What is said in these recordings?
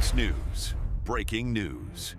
Fox News. Breaking news.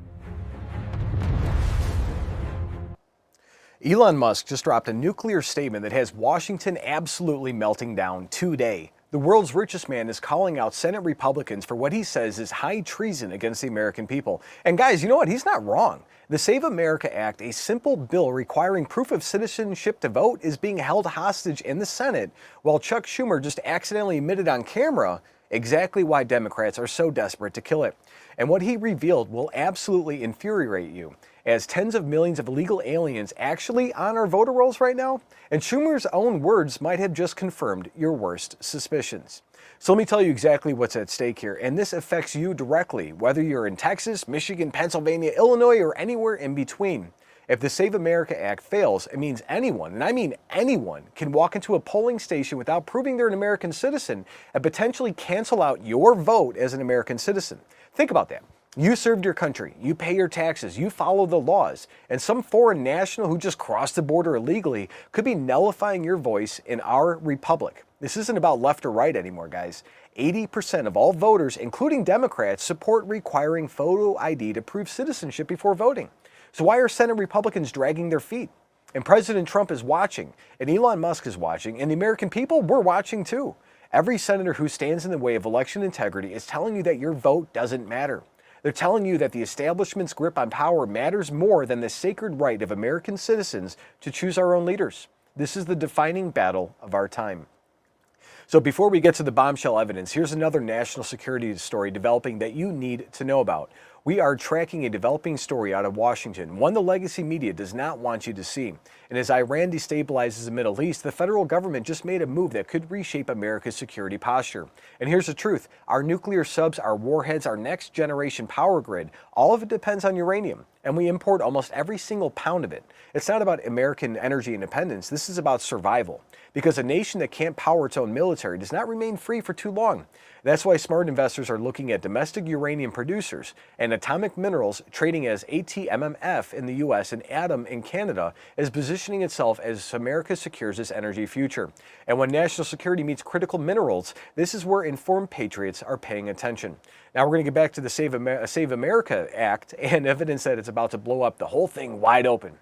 Elon Musk just dropped a nuclear statement that has Washington absolutely melting down today. The world's richest man is calling out Senate Republicans for what he says is high treason against the American people. And guys, you know what? He's not wrong. The Save America Act, a simple bill requiring proof of citizenship to vote, is being held hostage in the Senate, while Chuck Schumer just accidentally admitted on camera exactly why Democrats are so desperate to kill it. And what he revealed will absolutely infuriate you, as tens of millions of illegal aliens actually on our voter rolls right now, and Schumer's own words might have just confirmed your worst suspicions. So let me tell you exactly what's at stake here, and this affects you directly, whether you're in Texas, Michigan, Pennsylvania, Illinois, or anywhere in between. If the Save America Act fails, it means anyone, and I mean anyone, can walk into a polling station without proving they're an American citizen and potentially cancel out your vote as an American citizen. Think about that. You served your country, you pay your taxes, you follow the laws, and some foreign national who just crossed the border illegally could be nullifying your voice in our republic. This isn't about left or right anymore, guys. 80% of all voters, including Democrats, support requiring photo ID to prove citizenship before voting. So why are Senate Republicans dragging their feet? And President Trump is watching, and Elon Musk is watching, and the American people, we're watching too. Every senator who stands in the way of election integrity is telling you that your vote doesn't matter. They're telling you that the establishment's grip on power matters more than the sacred right of American citizens to choose our own leaders. This is the defining battle of our time. So before we get to the bombshell evidence, here's another national security story developing that you need to know about. We are tracking a developing story out of Washington, one the legacy media does not want you to see. And as Iran destabilizes the Middle East, the federal government just made a move that could reshape America's security posture. And here's the truth. Our nuclear subs, our warheads, our next generation power grid, all of it depends on uranium. And we import almost every single pound of it. It's not about American energy independence. This is about survival. Because a nation that can't power its own military does not remain free for too long. That's why smart investors are looking at domestic uranium producers and atomic minerals trading as ATMMF in the US and Atom in Canada as positioning itself as America secures its energy future. And when national security meets critical minerals, this is where informed patriots are paying attention. Now we're going to get back to the Save America Act and evidence that it's about to blow up the whole thing wide open.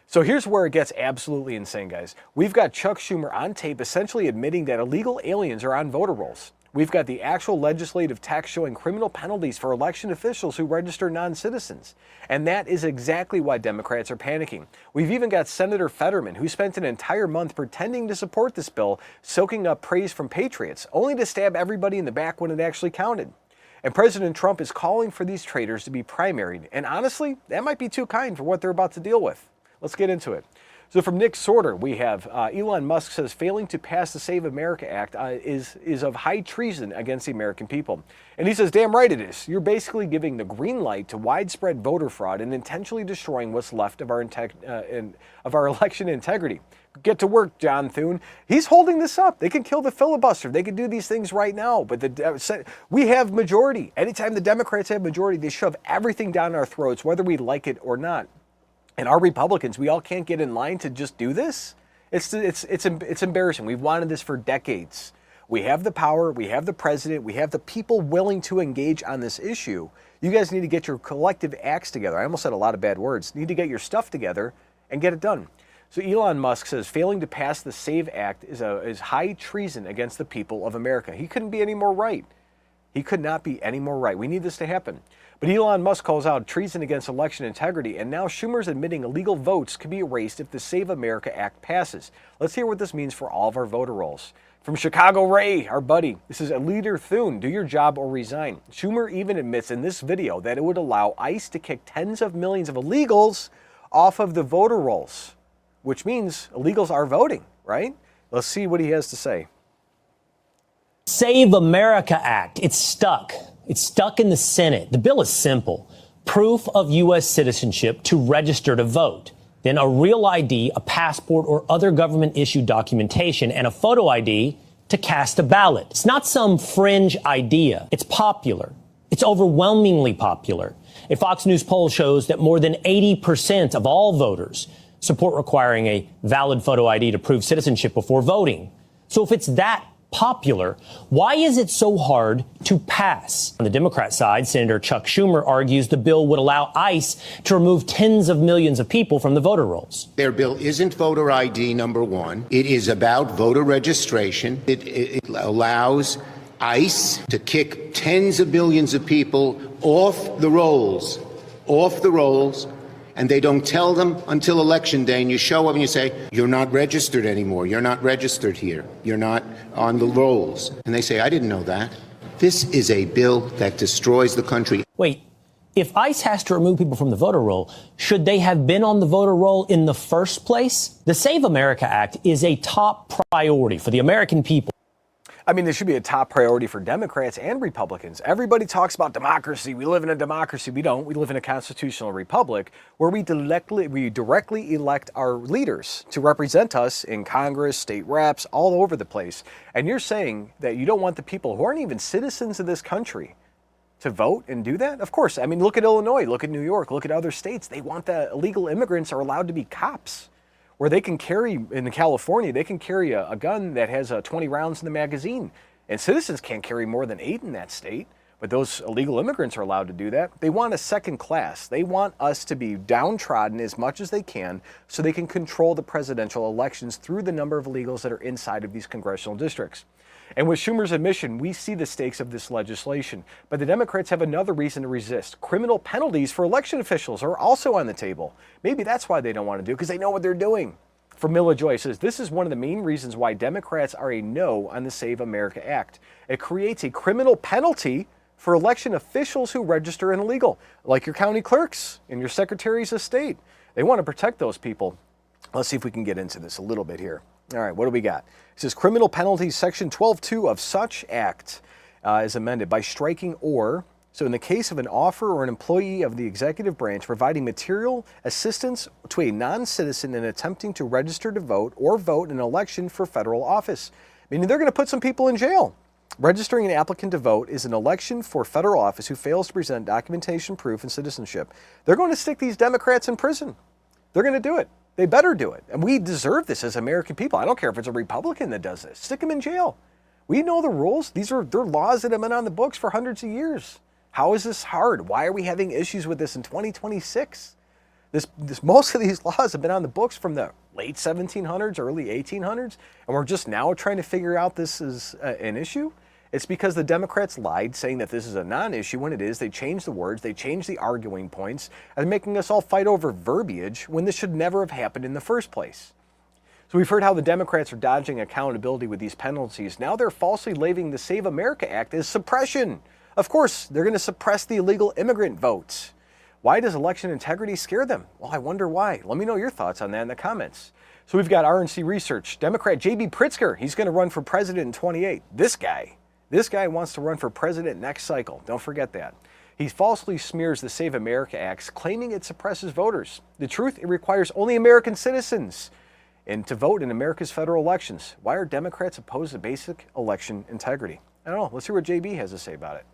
So here's where it gets absolutely insane, guys. We've got Chuck Schumer on tape essentially admitting that illegal aliens are on voter rolls. We've got the actual legislative text showing criminal penalties for election officials who register non-citizens. And that is exactly why Democrats are panicking. We've even got Senator Fetterman, who spent an entire month pretending to support this bill, soaking up praise from patriots, only to stab everybody in the back when it actually counted. And President Trump is calling for these traitors to be primaried. And honestly, that might be too kind for what they're about to deal with. Let's get into it. So from Nick Sorter, we have Elon Musk says failing to pass the Save America Act is of high treason against the American people. And he says, damn right it is. You're basically giving the green light to widespread voter fraud and intentionally destroying what's left of our election integrity. Get to work, John Thune. He's holding this up. They can kill the filibuster. They can do these things right now. But we have majority. Anytime the Democrats have majority, they shove everything down our throats, whether we like it or not. And our Republicans, we all can't get in line to just do this. It's embarrassing. We've wanted this for decades. We have the power, we have the president, we have the people willing to engage on this issue. You guys need to get your collective acts together. I almost said a lot of bad words. You need to get your stuff together and get it done. So Elon Musk says failing to pass the SAVE Act is high treason against the people of America. He couldn't be any more right. He could not be any more right. We need this to happen. But Elon Musk calls out treason against election integrity, and now Schumer's admitting illegal votes could be erased if the Save America Act passes. Let's hear what this means for all of our voter rolls. From Chicago Ray, our buddy, this is a Leader Thune, do your job or resign. Schumer even admits in this video that it would allow ICE to kick tens of millions of illegals off of the voter rolls, which means illegals are voting, right? Let's see what he has to say. Save America Act. It's stuck. It's stuck in the Senate. The bill is simple. Proof of U.S. citizenship to register to vote. Then a real ID, a passport, or other government-issued documentation, and a photo ID to cast a ballot. It's not some fringe idea. It's popular. It's overwhelmingly popular. A Fox News poll shows that more than 80% of all voters support requiring a valid photo ID to prove citizenship before voting. So if it's that popular, why is it so hard to pass? On the Democrat side, Senator Chuck Schumer argues the bill would allow ICE to remove tens of millions of people from the voter rolls. Their bill isn't voter ID, number one. It is about voter registration. It allows ICE to kick tens of millions of people off the rolls, and they don't tell them until Election Day, and you show up and you say, you're not registered anymore. You're not registered here. You're not on the rolls. And they say, I didn't know that. This is a bill that destroys the country. Wait, if ICE has to remove people from the voter roll, should they have been on the voter roll in the first place? The Save America Act is a top priority for the American people. I mean, this should be a top priority for Democrats and Republicans. Everybody talks about democracy. We live in a democracy. We don't. We live in a constitutional republic where we directly elect our leaders to represent us in Congress, state reps, all over the place. And you're saying that you don't want the people who aren't even citizens of this country to vote and do that? Of course. I mean, look at Illinois, look at New York, look at other states. They want that illegal immigrants are allowed to be cops, where they can carry, in California, they can carry a gun that has 20 rounds in the magazine. And citizens can't carry more than 8 in that state. But those illegal immigrants are allowed to do that. They want a second class. They want us to be downtrodden as much as they can so they can control the presidential elections through the number of illegals that are inside of these congressional districts. And with Schumer's admission, we see the stakes of this legislation. But the Democrats have another reason to resist. Criminal penalties for election officials are also on the table. Maybe that's why they don't want to do it, because they know what they're doing. For Milla Joy says, this is one of the main reasons why Democrats are a no on the Save America Act. It creates a criminal penalty for election officials who register an illegal, like your county clerks and your secretaries of state. They want to protect those people. Let's see if we can get into this a little bit here. All right, what do we got? It says criminal penalties, section 12.2 of such act is amended by striking or. So in the case of an offer or an employee of the executive branch providing material assistance to a non-citizen in attempting to register to vote or vote in an election for federal office, meaning they're going to put some people in jail. Registering an applicant to vote is an election for federal office who fails to present documentation, proof, and citizenship. They're going to stick these Democrats in prison. They're going to do it. They better do it. And we deserve this as American people. I don't care if it's a Republican that does this. Stick them in jail. We know the rules. They're laws that have been on the books for hundreds of years. How is this hard? Why are we having issues with this in 2026? Most of these laws have been on the books from the late 1700s, early 1800s, and we're just now trying to figure out this is an issue. It's because the Democrats lied, saying that this is a non-issue when it is. They changed the words, they changed the arguing points, and making us all fight over verbiage when this should never have happened in the first place. So we've heard how the Democrats are dodging accountability with these penalties. Now they're falsely labeling the Save America Act as suppression. Of course, they're going to suppress the illegal immigrant votes. Why does election integrity scare them? Well, I wonder why. Let me know your thoughts on that in the comments. So we've got RNC Research. Democrat J.B. Pritzker, he's going to run for president in 28. This guy wants to run for president next cycle. Don't forget that. He falsely smears the Save America Act, claiming it suppresses voters. The truth, it requires only American citizens and to vote in America's federal elections. Why are Democrats opposed to basic election integrity? I don't know. Let's hear what JB has to say about it.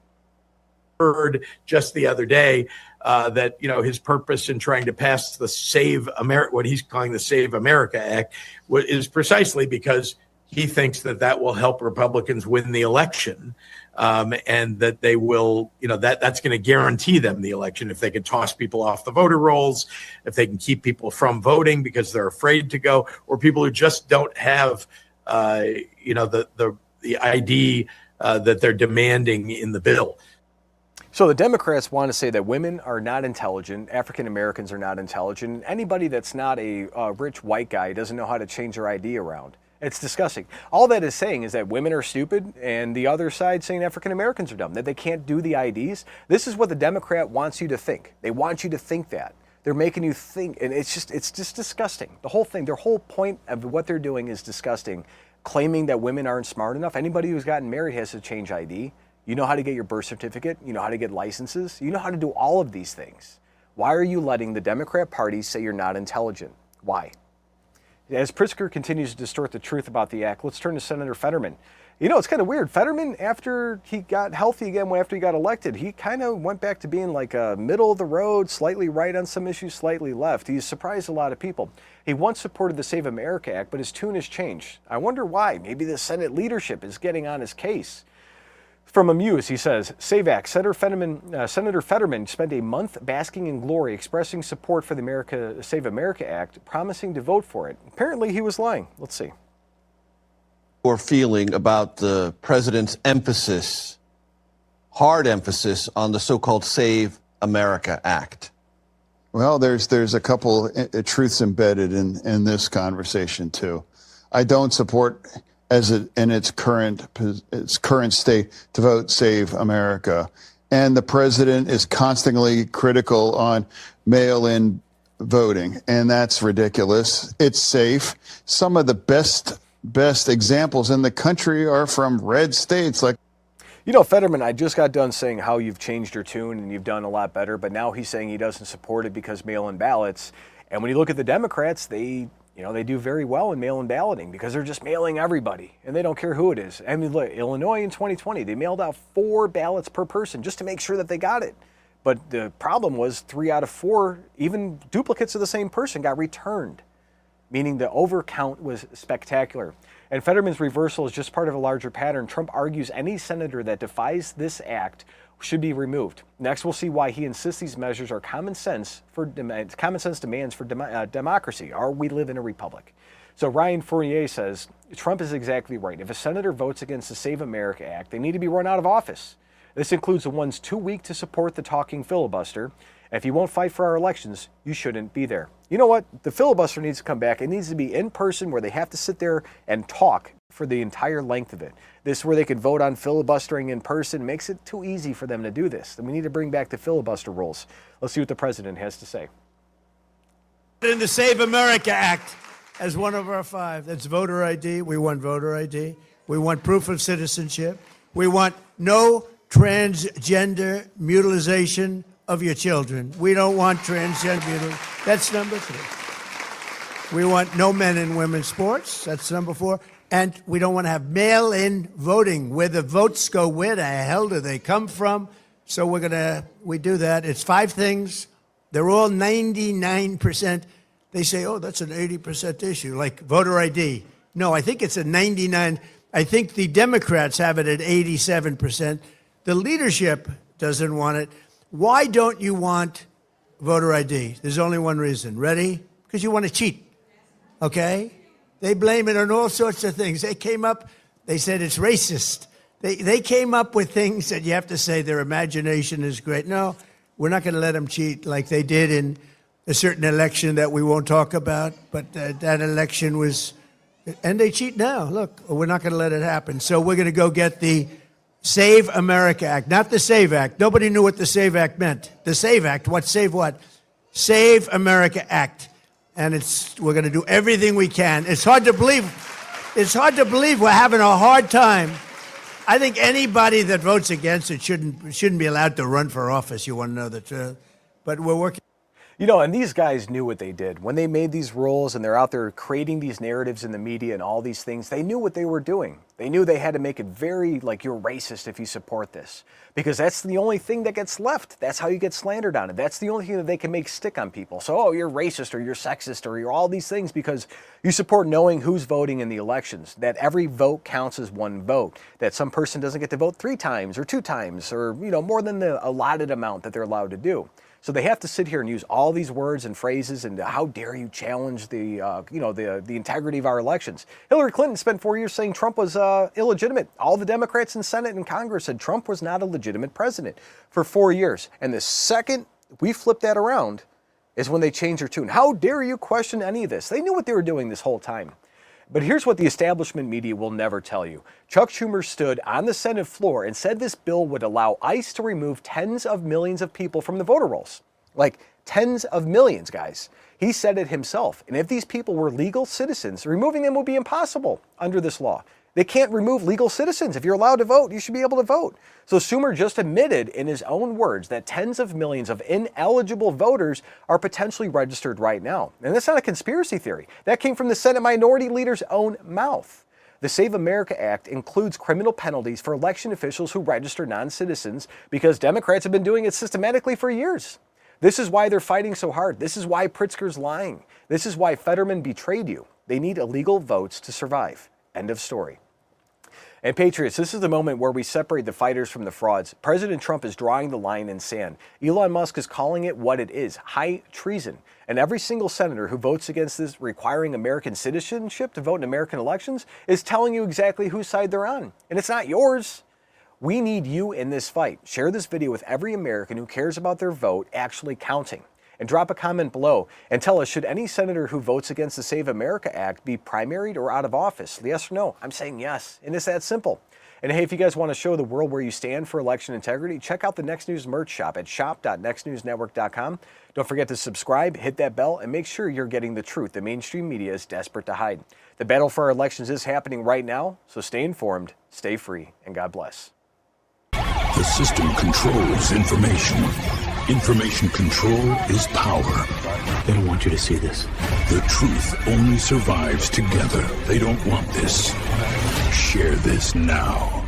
Heard just the other day that his purpose in trying to pass the Save America, what he's calling the Save America Act, is precisely because he thinks that will help Republicans win the election, and that they will, that's going to guarantee them the election if they can toss people off the voter rolls, if they can keep people from voting because they're afraid to go, or people who just don't have, the ID that they're demanding in the bill. So the Democrats want to say that women are not intelligent, African Americans are not intelligent, anybody that's not a rich white guy doesn't know how to change their ID around. It's disgusting. All that is saying is that women are stupid, and the other side saying African Americans are dumb, that they can't do the IDs. This is what the Democrat wants you to think. They want you to think that. They're making you think, and it's just disgusting. The whole thing, their whole point of what they're doing is disgusting, claiming that women aren't smart enough. Anybody who's gotten married has to change ID. You know how to get your birth certificate. You know how to get licenses. You know how to do all of these things. Why are you letting the Democrat Party say you're not intelligent? Why? As Pritzker continues to distort the truth about the act, let's turn to Senator Fetterman. You know, it's kind of weird. Fetterman, after he got healthy again, after he got elected, he kind of went back to being like a middle of the road, slightly right on some issues, slightly left. He's surprised a lot of people. He once supported the Save America Act, but his tune has changed. I wonder why. Maybe the Senate leadership is getting on his case. From Amuse, he says, Save Act. Senator Fetterman spent a month basking in glory, expressing support for the Save America Act, promising to vote for it. Apparently, he was lying. Let's see. Or feeling about the president's emphasis, hard emphasis on the so-called Save America Act? Well, there's a couple truths embedded in this conversation too. I don't support in its current state to vote Save America, and the president is constantly critical on mail-in voting, and that's ridiculous. It's safe. Some of the best examples in the country are from red states like. You know, Fetterman, I just got done saying how you've changed your tune and you've done a lot better, but now he's saying he doesn't support it because mail-in ballots. And when you look at the Democrats, they do very well in mail-in balloting because they're just mailing everybody and they don't care who it is. I mean, look, Illinois in 2020, they mailed out 4 ballots per person just to make sure that they got it. But the problem was 3 out of 4, even duplicates of the same person, got returned, meaning the overcount was spectacular. And Fetterman's reversal is just part of a larger pattern. Trump argues any senator that defies this act should be removed. Next, we'll see why he insists these measures are common sense demands for democracy, or we live in a republic. So Ryan Fournier says, Trump is exactly right. If a senator votes against the Save America Act, they need to be run out of office. This includes the ones too weak to support the talking filibuster. If you won't fight for our elections, you shouldn't be there. You know what? The filibuster needs to come back. It needs to be in person where they have to sit there and talk for the entire length of it. This where they could vote on filibustering in person makes it too easy for them to do this. Then we need to bring back the filibuster rules. Let's see what the president has to say. In the Save America Act as one of our 5, that's voter ID. We want voter ID. We want proof of citizenship. We want no transgender mutilization of your children. We don't want transgender mutilation. That's number 3. We want no men and women's sports. That's number 4. And we don't want to have mail-in voting where the votes go. Where the hell do they come from? So we do that. It's 5 things. They're all 99%. They say, oh, that's an 80% issue, like voter ID. No, I think it's a 99. I think the Democrats have it at 87%. The leadership doesn't want it. Why don't you want voter ID? There's only one reason. Ready? Because you want to cheat. Okay? They blame it on all sorts of things. They said it's racist. They came up with things that you have to say their imagination is great. No, we're not going to let them cheat like they did in a certain election that we won't talk about. But that election was, and they cheat now. Look, we're not going to let it happen. So we're going to go get the Save America Act, not the Save Act. Nobody knew what the Save Act meant. The Save Act, what? Save what? Save America Act. And we're going to do everything we can. It's hard to believe. It's hard to believe we're having a hard time. I think anybody that votes against it shouldn't be allowed to run for office. You want to know the truth. But we're working. You know, and these guys knew what they did. When they made these rules and they're out there creating these narratives in the media and all these things, they knew what they were doing. They knew they had to make it very like you're racist if you support this. Because that's the only thing that gets left. That's how you get slandered on it. That's the only thing that they can make stick on people. So, oh, you're racist or you're sexist or you're all these things because you support knowing who's voting in the elections. That every vote counts as one vote. That some person doesn't get to vote 3 times or 2 times or, you know, more than the allotted amount that they're allowed to do. So they have to sit here and use all these words and phrases and how dare you challenge the integrity of our elections. Hillary Clinton spent 4 years saying Trump was illegitimate. All the Democrats in Senate and Congress said Trump was not a legitimate president for 4 years. And the second we flip that around is when they change their tune. How dare you question any of this? They knew what they were doing this whole time. But here's what the establishment media will never tell you. Chuck Schumer stood on the Senate floor and said this bill would allow ICE to remove tens of millions of people from the voter rolls. Like tens of millions, guys. He said it himself. And if these people were legal citizens, removing them would be impossible under this law. They can't remove legal citizens. If you're allowed to vote, you should be able to vote. So Schumer just admitted in his own words that tens of millions of ineligible voters are potentially registered right now. And that's not a conspiracy theory. That came from the Senate Minority Leader's own mouth. The Save America Act includes criminal penalties for election officials who register non-citizens because Democrats have been doing it systematically for years. This is why they're fighting so hard. This is why Pritzker's lying. This is why Fetterman betrayed you. They need illegal votes to survive. End of story. And Patriots, this is the moment where we separate the fighters from the frauds. President Trump is drawing the line in sand. Elon Musk is calling it what it is, high treason. And every single senator who votes against this requiring American citizenship to vote in American elections is telling you exactly whose side they're on. And it's not yours. We need you in this fight. Share this video with every American who cares about their vote actually counting. And drop a comment below and tell us, should any senator who votes against the Save America Act be primaried or out of office? Yes or no? I'm saying yes, and it's that simple. And hey, if you guys want to show the world where you stand for election integrity, check out the Next News merch shop at shop.nextnewsnetwork.com. Don't forget to subscribe, hit that bell, and make sure you're getting the truth the mainstream media is desperate to hide. The battle for our elections is happening right now, so stay informed, stay free, and God bless. The system controls information. Information control is power. They don't want you to see this. The truth only survives together. They don't want this. Share this now.